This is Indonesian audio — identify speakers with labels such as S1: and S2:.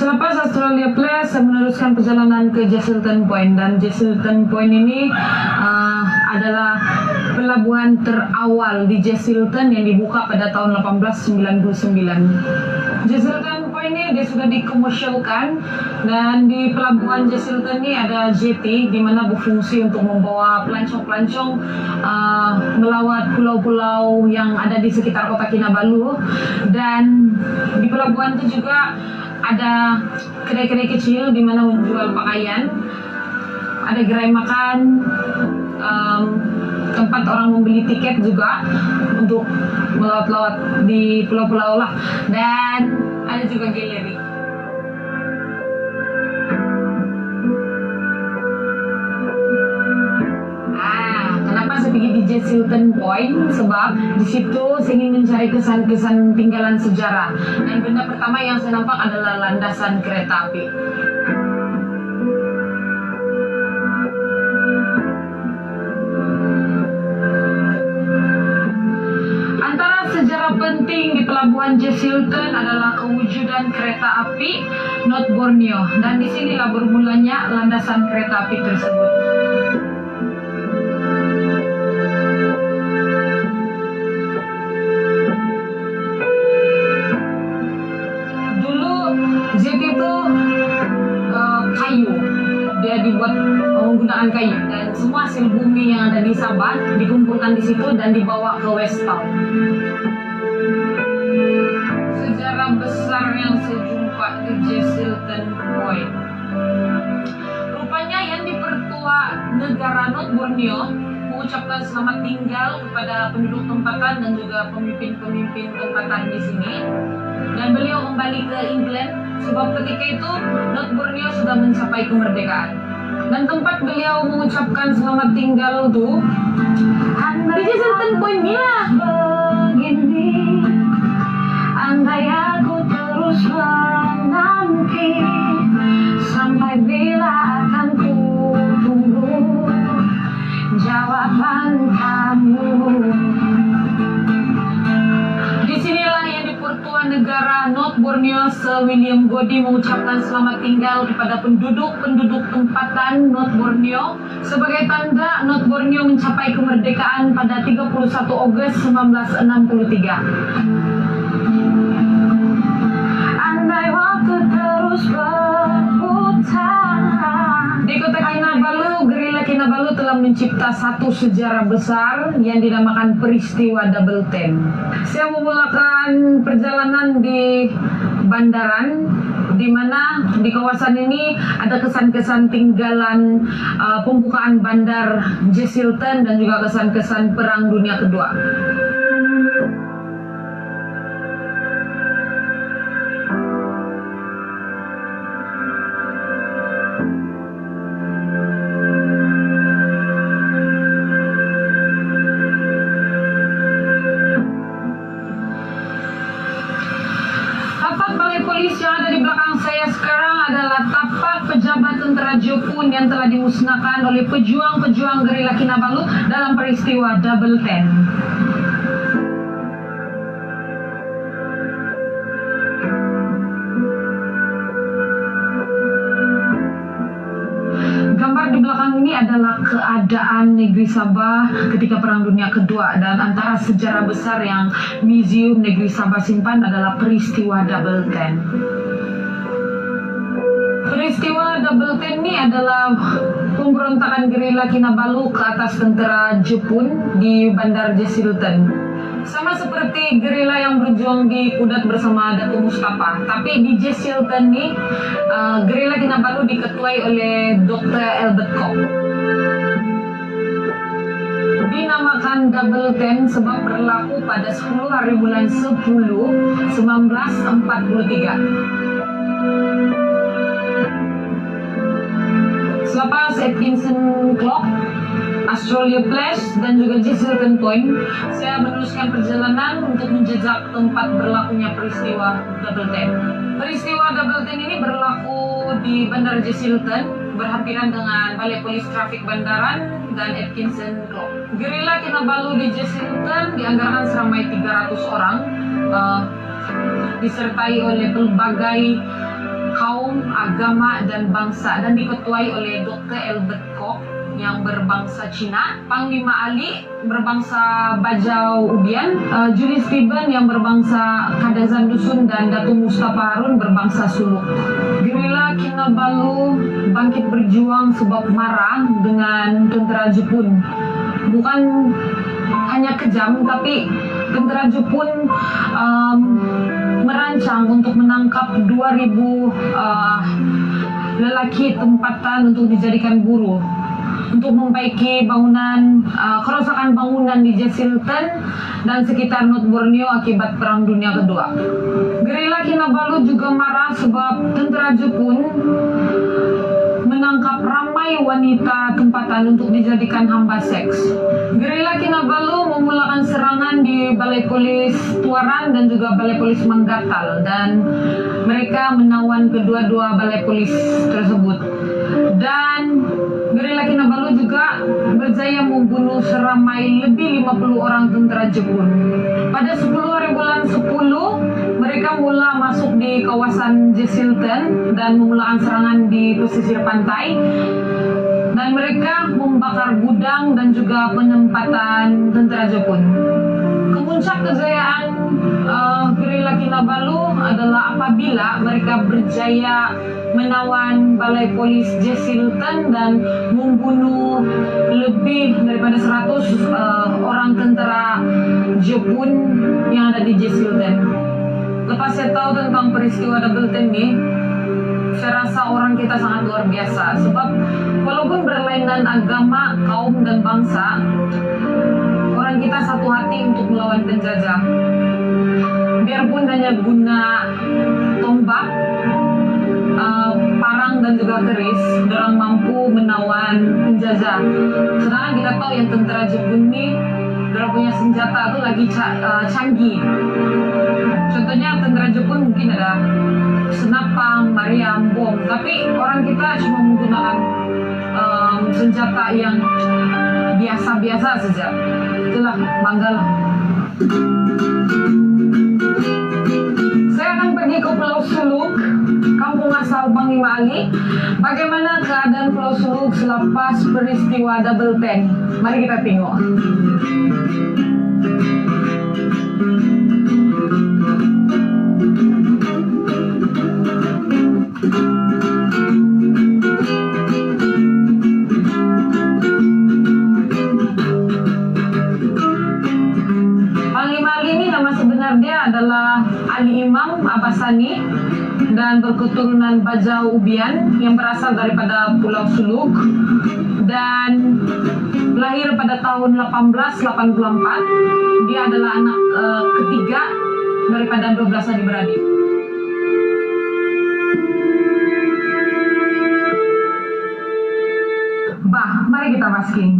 S1: Selepas Australia Place, saya meneruskan perjalanan ke Jesselton Point, dan Jesselton Point ini adalah pelabuhan terawal di Jesselton yang dibuka pada tahun 1899. Jesselton Point ini dia sudah dikomersialkan, dan di pelabuhan Jesselton ini ada jetty di mana berfungsi untuk membawa pelancong-pelancong melawat pulau-pulau yang ada di sekitar kota Kinabalu. Dan di pelabuhan itu juga ada kedai-kedai kecil di mana menjual pakaian, ada gerai makan, tempat orang membeli tiket juga untuk melawat-lawat di pulau-pulau lah, dan ada juga galeri. Kenapa saya pergi di Jesselton Point? Sebab di situ saya ingin mencari kesan-kesan tinggalan sejarah, dan benda pertama yang saya nampak adalah landasan kereta api. Antara sejarah penting di pelabuhan Jesselton adalah kewujudan kereta api North Borneo, dan disinilah bermulanya landasan kereta api tersebut. Jetty itu kayu, dia dibuat menggunakan kayu, dan semua hasil bumi yang ada di Sabah dikumpulkan di situ dan dibawa ke West Town. Sejarah besar yang saya jumpa di Jesselton Point, rupanya yang dipertua negara North Borneo mengucapkan selamat tinggal kepada penduduk tempatan dan juga pemimpin-pemimpin tempatan di sini, dan beliau kembali ke England sebab ketika itu North Borneo sudah mencapai kemerdekaan. Dan tempat beliau mengucapkan selamat tinggal itu di Jesselton Point ni lah. Begini, andai aku terus menanti, sampai bila akan ku tunggu jawaban kamu. Disinilah yang dipertua negara North Borneo Sir William Godi mengucapkan selamat tinggal kepada penduduk-penduduk tempatan North Borneo sebagai tanda North Borneo mencapai kemerdekaan pada 31 Ogos 1963. Andai waktu terus berputar. Di kota Kinabalu, gerila Kinabalu telah mencipta satu sejarah besar yang dinamakan peristiwa Double Ten. Saya memulakan perjalanan di bandaran, di mana di kawasan ini ada kesan-kesan tinggalan pembukaan bandar Jesselton dan juga kesan-kesan Perang Dunia Kedua. Yang ada di belakang saya sekarang adalah tapak pejabat tentara Jepun yang telah dimusnahkan oleh pejuang-pejuang gerila Kinabalu dalam peristiwa Double Ten. Gambar di belakang ini adalah keadaan negeri Sabah ketika Perang Dunia Kedua, dan antara sejarah besar yang Museum Negeri Sabah simpan adalah peristiwa Double Ten. Peristiwa Double Ten ini adalah pemberontakan gerila Kinabalu ke atas tentara Jepun di Bandar Jesselton. Sama seperti gerila yang berjuang di Kudat bersama Dato' Mustafa, tapi di Jesselton ini gerila Kinabalu diketuai oleh Dr. Albert Koch. Dinamakan Double Ten sebab berlaku pada 10 hari bulan 10 1943. Selepas Atkinson Clock, Australia Place, dan juga Jesselton Point, saya meneruskan perjalanan untuk menjejak tempat berlakunya peristiwa Double Ten. Peristiwa Double Ten ini berlaku di Bandar Jesselton, berhampiran dengan Balai Polis Trafik Bandaran dan Atkinson Clock. Gerila Kinabalu di Jesselton dianggarkan seramai 300 orang, disertai oleh pelbagai kaum, agama, dan bangsa dan diketuai oleh Dr. Albert Koch yang berbangsa Cina, Panglima Ali berbangsa Bajau Ubian, Julius Stephen yang berbangsa Kadazan Dusun, dan Datuk Mustafa Harun berbangsa Suluk. Gerila Kinabalu bangkit berjuang sebab marah dengan tentera Jepun. Bukan hanya kejam, tapi tentera Jepun merancang untuk menangkap 2.000 lelaki tempatan untuk dijadikan buruh untuk memperbaiki kerusakan bangunan di Jesselton dan sekitar North Borneo akibat Perang Dunia Kedua. Gerila Kinabalu juga marah sebab tentera Jepun menangkap ramai wanita tempatan untuk dijadikan hamba seks. Gerila Kinabalu memulakan serangan di Balai Polis Tuaran dan juga Balai Polis Manggatal, dan mereka menawan kedua-dua balai polis tersebut. Dan Gerila Kinabalu juga berjaya membunuh seramai lebih 50 orang tentera Jepun. Pada 10 hari bulan 10, mereka mula masuk di kawasan Jesselton dan memulakan serangan di pesisir pantai. Dan mereka membakar gudang dan juga penempatan tentera Jepun. Kemuncak kejayaan Gerila Kinabalu adalah apabila mereka berjaya menawan Balai Polis Jesselton dan membunuh lebih daripada 100 orang tentera Jepun yang ada di Jesselton. Lepas saya tahu tentang peristiwa Doubleton ini, saya rasa orang kita sangat luar biasa, sebab walaupun berlainan agama, kaum, dan bangsa, orang kita satu hati untuk melawan penjajah. Biarpun hanya guna tombak, parang, dan juga keris, orang mampu menawan penjajah. Sedangkan kita tahu yang tentera Jepun ini, orang punya senjata itu lagi canggih. Contohnya tentera Jepun mungkin ada senapang, meriam, bom, tapi orang kita cuma menggunakan senjata yang biasa-biasa saja. Itulah, banggalah. Saya akan pergi ke Pulau Suluk, kampung asal Panglima Ali. Bagaimana keadaan Pulau Suluk selepas peristiwa Doubleton? Mari kita tengok. Dia adalah Ali Imam Abbasani dan berketurunan Bajau Ubian yang berasal daripada Pulau Suluk dan lahir pada tahun 1884. Dia adalah anak ketiga daripada 12 adik-beradik. Mari kita masking.